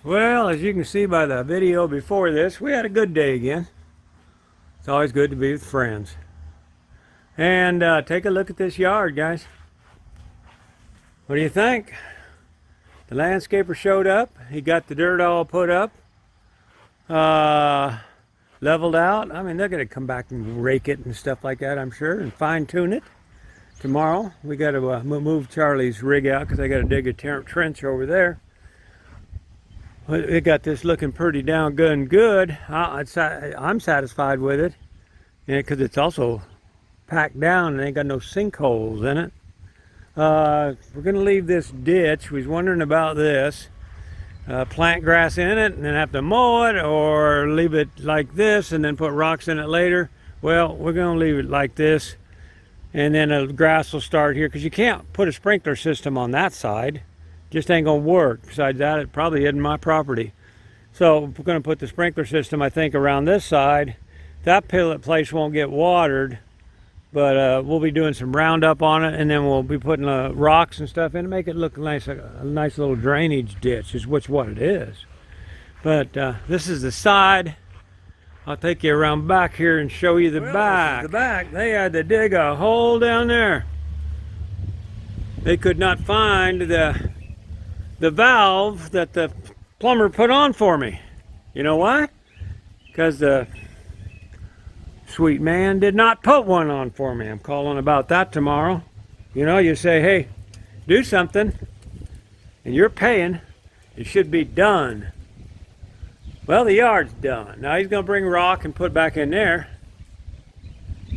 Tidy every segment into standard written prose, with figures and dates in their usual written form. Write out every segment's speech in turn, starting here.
Well, as you can see by the video before this, we had a good day again. It's always good to be with friends. And take a look at this yard, guys. What do you think? The landscaper showed up. He got the dirt all put up, leveled out. I mean, they're going to come back and rake it and stuff like that, I'm sure, and fine tune it. Tomorrow, we got to move Charlie's rig out because I got to dig a trench over there. It got this looking pretty down good and good. I'm satisfied with it, because it's also packed down and ain't got no sinkholes in it. We're going to leave this ditch. We was wondering about this. Plant grass in it and then have to mow it, or leave it like this and then put rocks in it later. Well, we're going to leave it like this, and then the grass will start here, because you can't put a sprinkler system on that side. Just ain't gonna work. Besides that, it probably isn't my property. So we're gonna put the sprinkler system, I think, around this side. That place won't get watered, but we'll be doing some Roundup on it, and then we'll be putting rocks and stuff in to make it look nice, a nice little drainage ditch, is what it is. But this is the side. I'll take you around back here and show you the back. The back, they had to dig a hole down there. They could not find the valve that the plumber put on for me. You know why? Because the sweet man did not put one on for me. I'm calling about that tomorrow. You know, you say, hey, do something, and you're paying. It should be done. Well, the yard's done. Now he's going to bring rock and put back in there.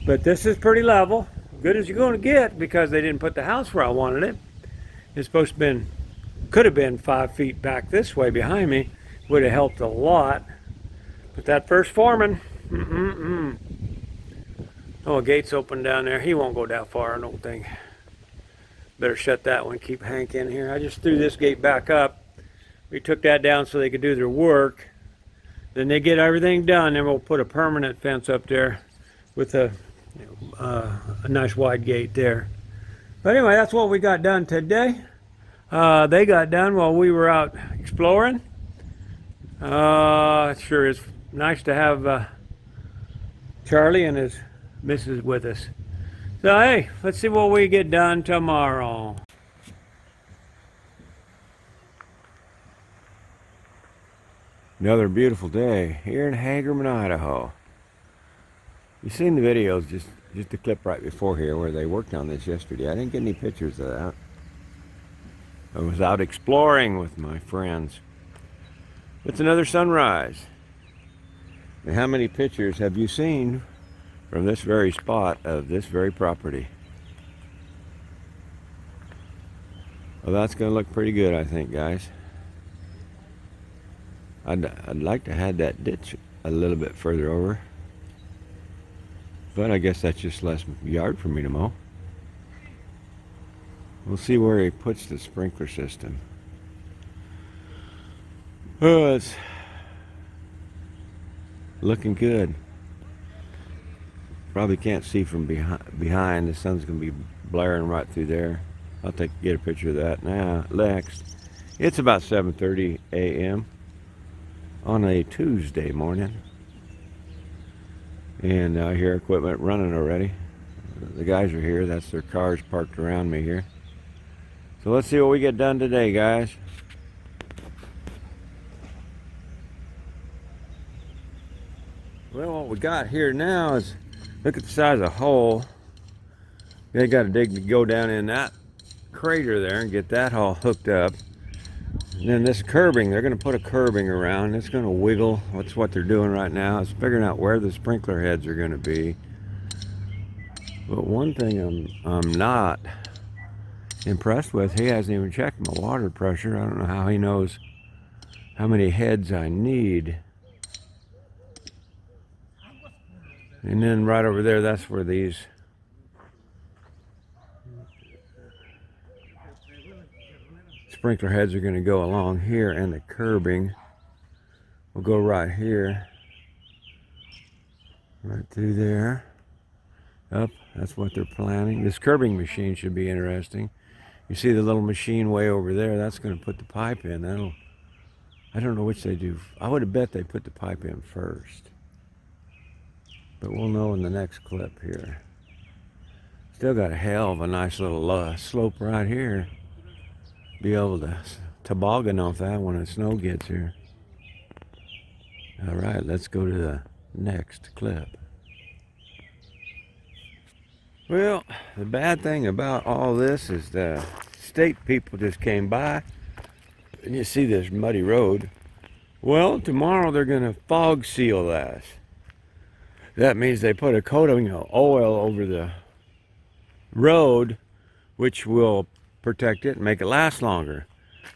But this is pretty level. Good as you're going to get, because they didn't put the house where I wanted it. It's supposed to have could have been 5 feet back this way behind me. Would have helped a lot. But that first foreman, oh, a gate's open down there. He won't go that far, I don't think. Better shut that one, keep Hank in here. I just threw this gate back up. We took that down so they could do their work. Then they get everything done, then we'll put a permanent fence up there with a nice wide gate there. But anyway, that's what we got done today. They got done while we were out exploring. It sure is nice to have Charlie and his missus with us. So hey, let's see what we get done tomorrow. Another beautiful day here in Hagerman, Idaho. You've seen the videos, just the clip right before here where they worked on this yesterday. I didn't get any pictures of that. I was out exploring with my friends. It's another sunrise. And how many pictures have you seen from this very spot of this very property? Well, that's going to look pretty good, I think, guys. I'd like to have that ditch a little bit further over. But I guess that's just less yard for me to mow. We'll see where he puts the sprinkler system. Oh, it's looking good. Probably can't see from behind. The sun's going to be blaring right through there. I'll get a picture of that now. Next, it's about 7:30 a.m. on a Tuesday morning. And I hear equipment running already. The guys are here. That's their cars parked around me here. So let's see what we get done today, guys. Well, what we got here now is, look at the size of the hole. They got to dig to go down in that crater there and get that all hooked up. And then this curbing, they're going to put a curbing around. It's going to wiggle. That's what they're doing right now. It's figuring out where the sprinkler heads are going to be. But one thing I'm not impressed with, he hasn't even checked my water pressure. I don't know how he knows how many heads I need. And then right over there, that's where these sprinkler heads are going to go along here, and the curbing will go right here, right through there, up. That's what they're planning. This curbing machine should be interesting. You see the little machine way over there? That's going to put the pipe in. That'll I don't know which they do. I would have bet they put the pipe in first. But we'll know in the next clip here. Still got a hell of a nice little slope right here. Be able to toboggan off that when the snow gets here. All right, let's go to the next clip. Well, the bad thing about all this is the state people just came by and you see this muddy road. Well, tomorrow they're going to fog seal that. That means they put a coating of oil over the road, which will protect it and make it last longer.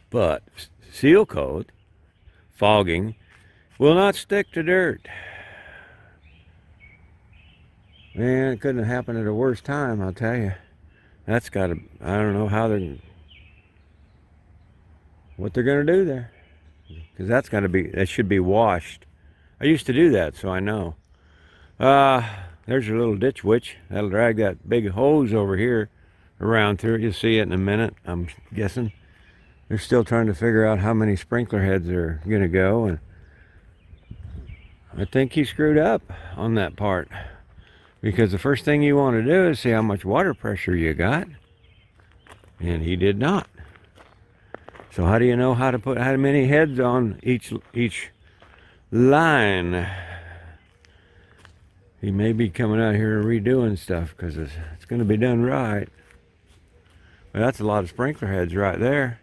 But seal coat, fogging, will not stick to dirt. Man, it couldn't have happened at a worse time, I'll tell you. That's got to, I don't know how what they're going to do there. Because that's got to be, that should be washed. I used to do that, so I know. There's your little ditch witch. That'll drag that big hose over here around through it. You'll see it in a minute, I'm guessing. They're still trying to figure out how many sprinkler heads are going to go. And I think he screwed up on that part. Because the first thing you want to do is see how much water pressure you got. And he did not. So how do you know how to put how many heads on each line? He may be coming out here and redoing stuff because it's going to be done right. Well, that's a lot of sprinkler heads right there.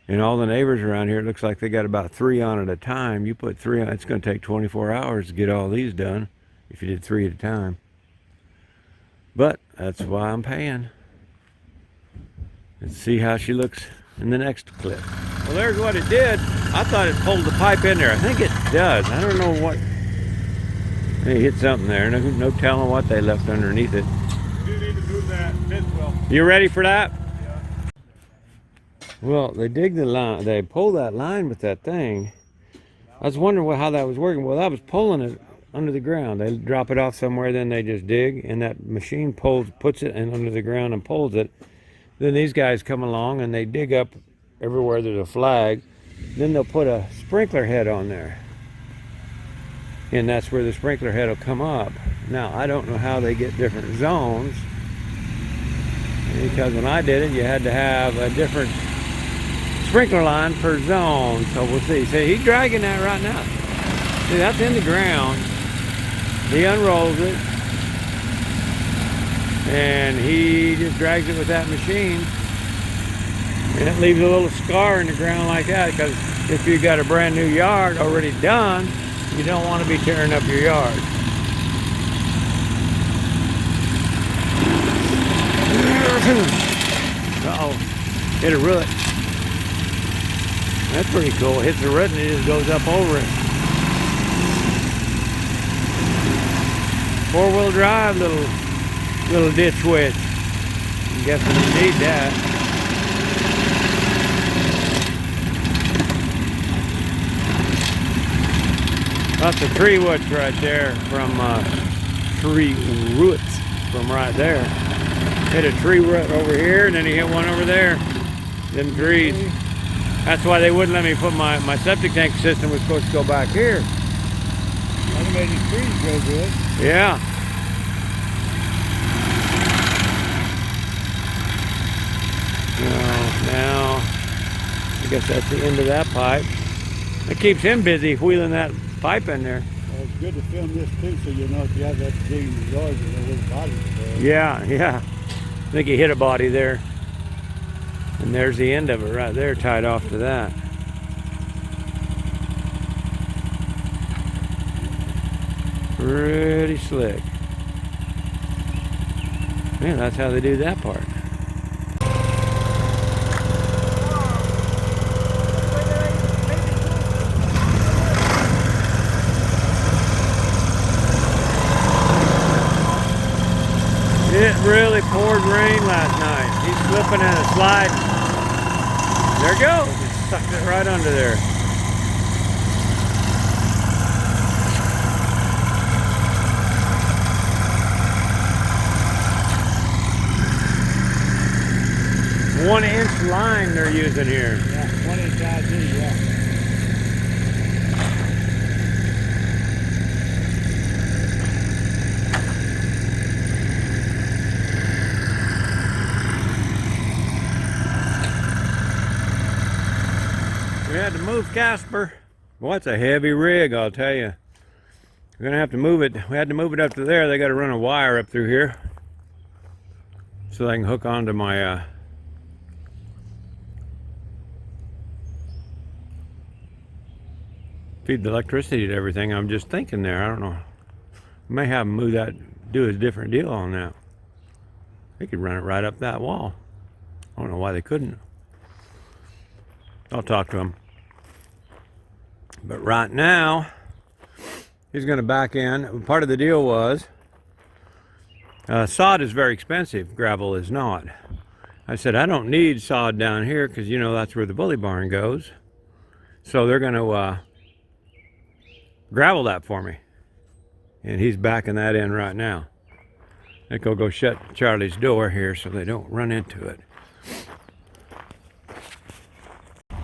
And all the neighbors around here, it looks like they got about 3 on at a time. You put 3 on, it's going to take 24 hours to get all these done if you did 3 at a time. But that's why I'm paying. Let's see how she looks in the next clip. Well, there's what it did. I thought it pulled the pipe in there. I think it does. I don't know what. They hit something there. No telling what they left underneath it. You need to move that fence well. You ready for that? Yeah. Well, they dig the line. They pull that line with that thing. I was wondering how that was working. Well, I was pulling it under the ground. They drop it off somewhere, then they just dig, and that machine puts it in under the ground and pulls it. Then these guys come along and they dig up everywhere there's a flag. Then they'll put a sprinkler head on there. And that's where the sprinkler head will come up. Now, I don't know how they get different zones. Because when I did it, you had to have a different sprinkler line per zone. So we'll see. See, he's dragging that right now. See, that's in the ground. He unrolls it. And he just drags it with that machine. And it leaves a little scar in the ground like that, because if you've got a brand new yard already done, you don't want to be tearing up your yard. Uh-oh, hit a root. That's pretty cool. Hits the root and it just goes up over it. 4-wheel drive little ditch witch. I'm guessing you need that. That's a tree roots right there from tree roots from right there. Hit a tree root over here, and then he hit one over there. Them trees. That's why they wouldn't let me put my septic tank system was supposed to go back here. That made these trees go good. Yeah. Now, I guess that's the end of that pipe. It keeps him busy wheeling that pipe in there. Well, it's good to film this too, so you know if you have that dig in the yard, you know where the body is. Yeah. I think he hit a body there. And there's the end of it right there, tied off to that. Pretty slick. Man, that's how they do that part. It really poured rain last night. He's slipping and sliding. There it goes. It sucked it right under there. One-inch line they're using here. Yeah, 1-inch ID, yeah. move Casper. Boy, it's a heavy rig, I'll tell you. We're gonna have to move it. We had to move it up to there. They got to run a wire up through here so they can hook onto my feed the electricity to everything. I'm just thinking there. I don't know. We may have them move that, do a different deal on that. They could run it right up that wall. I don't know why they couldn't. I'll talk to him. But right now, he's going to back in. Part of the deal was, sod is very expensive. Gravel is not. I said, I don't need sod down here because, you know, that's where the bully barn goes. So they're going to gravel that for me. And he's backing that in right now. I think I'll go shut Charlie's door here so they don't run into it.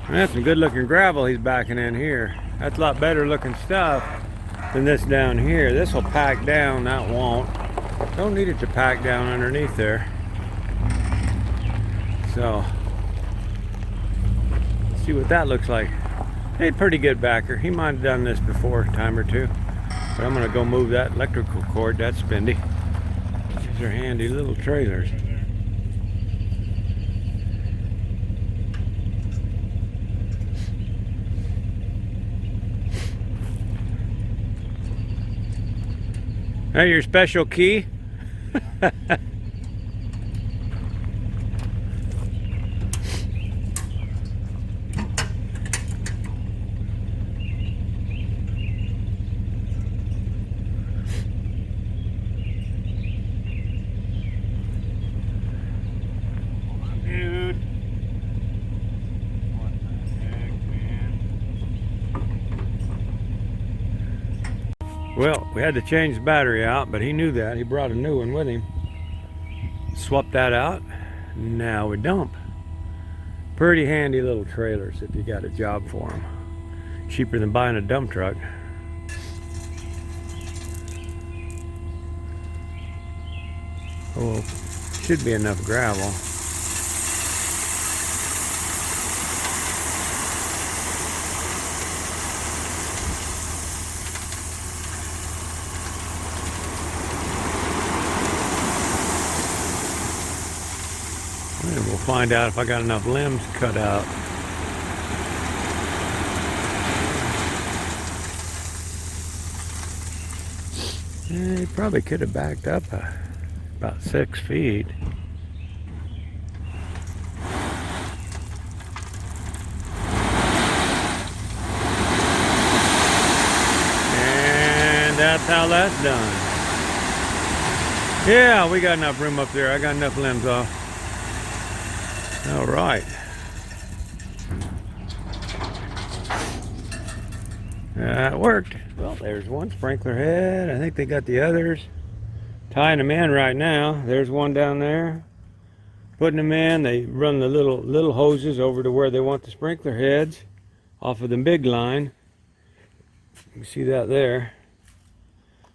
That's some good looking gravel he's backing in here. That's a lot better looking stuff than this down here. This will pack down, that won't. Don't need it to pack down underneath there. So, let's see what that looks like. Hey, pretty good backer. He might have done this before a time or two. But I'm gonna go move that electrical cord. That's spendy. These are handy little trailers. Hey, your special key? Dude. What the heck, man? Well, we had to change the battery out, but he knew that. He brought a new one with him. Swapped that out. Now we dump. Pretty handy little trailers if you got a job for them. Cheaper than buying a dump truck. Oh, should be enough gravel. And we'll find out if I got enough limbs cut out. Yeah, he probably could have backed up about 6 feet. And that's how that's done. Yeah, we got enough room up there. I got enough limbs off. All right. That worked. Well, there's one sprinkler head. I think they got the others. Tying them in right now. There's one down there. Putting them in. They run the little hoses over to where they want the sprinkler heads off of the big line. You can see that there.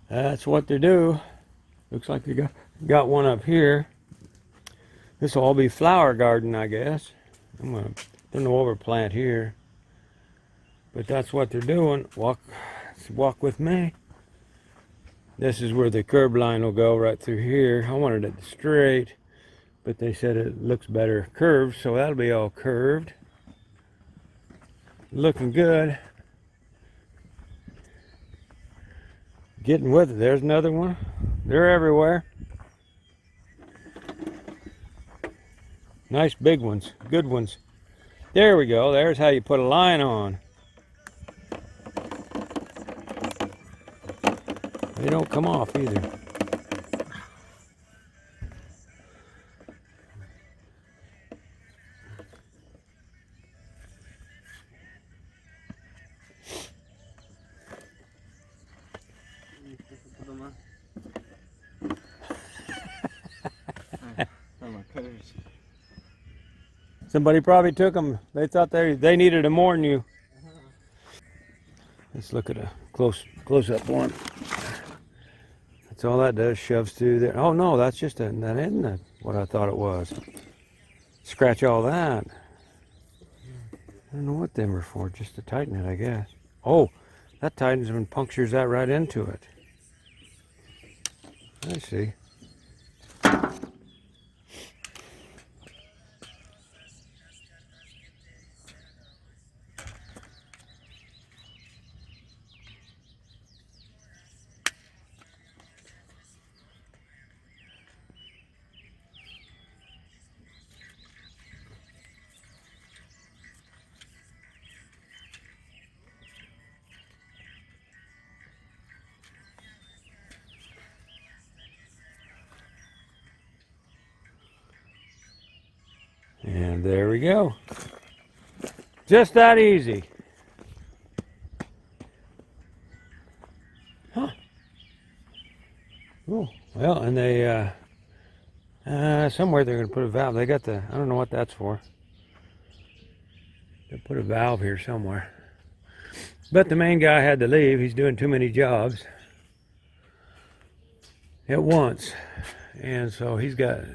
That's what they do. Looks like they got one up here. This will all be flower garden, I guess. I'm gonna put no overplant here. But that's what they're doing. Walk with me. This is where the curb line will go, right through here. I wanted it straight, but they said it looks better curved, so that'll be all curved. Looking good. Getting with it. There's another one. They're everywhere. Nice big ones, good ones. There we go. There's how you put a line on. They don't come off either. Somebody probably took them. They thought they needed them more than you. Let's look at a close-up one. That's all that does, shoves through there. Oh no, that's just that isn't what I thought it was. Scratch all that. I don't know what them are for, just to tighten it, I guess. Oh, that tightens and punctures that right into it. I see. And there we go. Just that easy. Huh. Oh, well, and they, somewhere they're going to put a valve. They got the, I don't know what that's for. They put a valve here somewhere. But the main guy had to leave. He's doing too many jobs at once. And so he's gone.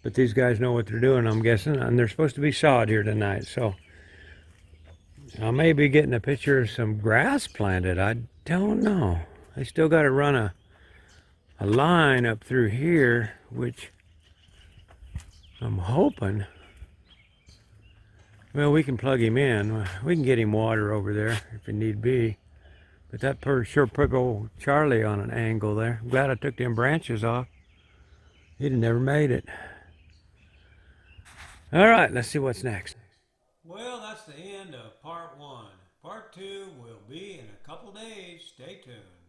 But these guys know what they're doing, I'm guessing. And they're supposed to be sawed here tonight. So I may be getting a picture of some grass planted. I don't know. They still got to run a line up through here, which I'm hoping. Well, we can plug him in. We can get him water over there if it need be. But that sure put old Charlie on an angle there. I'm glad I took them branches off. He'd have never made it. All right, let's see what's next. Well, that's the end of part 1. Part 2 will be in a couple days. Stay tuned.